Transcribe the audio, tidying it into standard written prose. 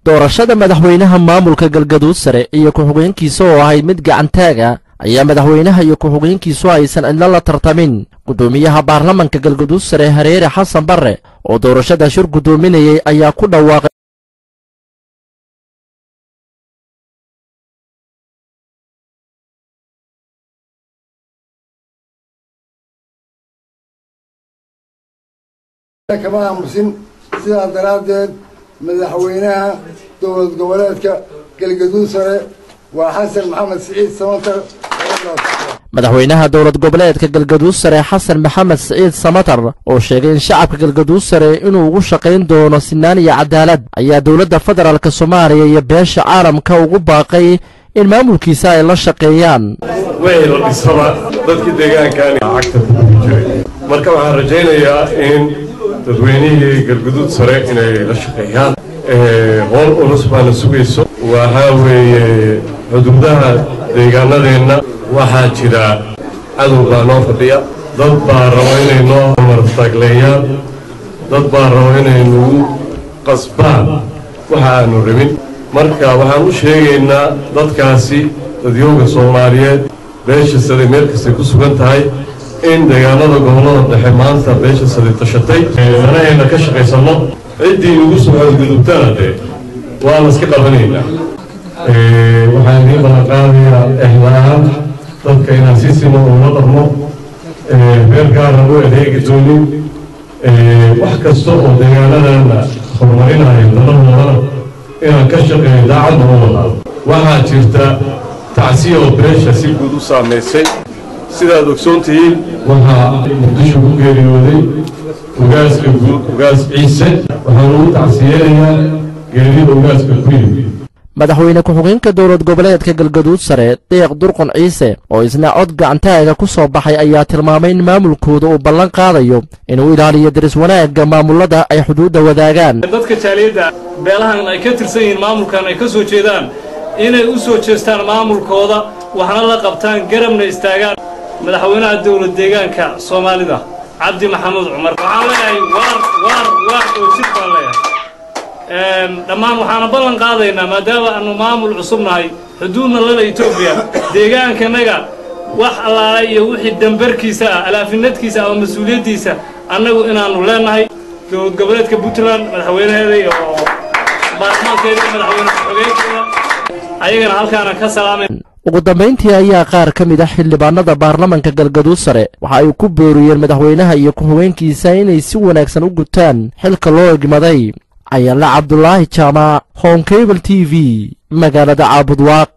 doorashada madaxweynaha maamulka galgaduud sare iyo ku-xigeenkiisa oo ahayd mid gacantaaga ayaa madaxweynaha iyo ku-xigeenkiisu aysan cidlo la tartamin gudoomiyaha baarlamanka galgaduud sare hareere xasan barre oo doorashada shir gudoominayay ayaa ku dhawaaqay كما أمرسين سيدا درادين مدحوينها دولة goboleedka galgaduud sare وحسن محمد سعيد سمطر madaxweynaha dowlad goboleedka galgaduud sare xasan maxamed siciid samatar oo sheegay in shacabka galgaduud sare inuu ugu shaqayn doono sinaan iyo cadaalad ayaa dowladda federaalka Soomaaliya iyo beesha caalamka ugu baaqay in maamulkiisa ay la shaqeeyaan weel isaba dadka deegaanka lacagta ku jiray marka waxaan rajaynayaa in dadweynaha galgaduud sare inay la shaqeeyaan hool ulus baan sugayso waxa weeye xuduudaha deegaanadeena waxaa jira cadow baa noo fadhiya dad baa rabo inay noo martagleeyaan dad baa rabo inay nagu qasbaan waxa aanu rabin marka waxaan u sheegaynaa dadkaasi dadyooga Soomaaliyeed beesha sare meel kasta ku sugan tahay in deegaanada gobolada dhexe maanta beesha sare tashatay inayna ka shaqeysano ciddii ugu soo gudubtana waa la iska qabanaynaa waxaan idin balan qaadayaa ehlaam dadka inaan si simo ula dhaqmo reer gaara u adeegi doonin wax kasta oo deegaanadana horumarinayo danahoodana inaan ka shaqeeyo daacadda u wadaado waxaa jirta tacsiya oo beesha si guud u saamaysay sidaad ogsoon tihiin waxaa muqdisho ku geeriyooday ugaaska guud ugaas ciise waxaan ugu tacsiyeenayaa geerida ugaaska ku yimid madaxweyne ku-xigeenka dowlad goboleedka galgaduud sare deeq durqun ciise oo isna cod gacantaaga ku soo baxay ayaa tilmaamay in maamulkooda uu ballan qaadayo inuu ilaaliyo daris wanaagga maamulada ay xuduudda wadaagaan dadka jaaliyadda beelahan ay ka tirsan yihiin maamulkan ay ka soo jeedaan inay u soo jeestaan maamulkooda waxna la qabtaan garabna istaagaan madaxweynaha dowlad deegaanka Soomaalida cabdi maxamuud cumar waxaan leeyahay waar oo jid baan leeyahay dhammaan waxaan ballan qaadaynaa maadaama aanu maamul cusub nahay xuduudna lala Itoobiya deegaankanaga wax allaale iyo wixii dambarkiisa alaafinadkiisa ama mas'uuliyadiisa annagu inaanu leenahay dowlad goboleedka Puntland madaxweynaheeda iyo baarlamaankeeda madaxweyne ku-xigeenka ayagana halkaana ka salaamay ugu dambeyntii ayaa qaar ka mid ah xildhibaanada baarlamanka galgaduud sare waxa ay ku booriyeen madaxweynaha iyo ku-xigeenkiisa inay si wanaagsan u gutaan xilka loo egmaday ayala cabdullaahi jaamac home cable TV magaalada Caabudwaaq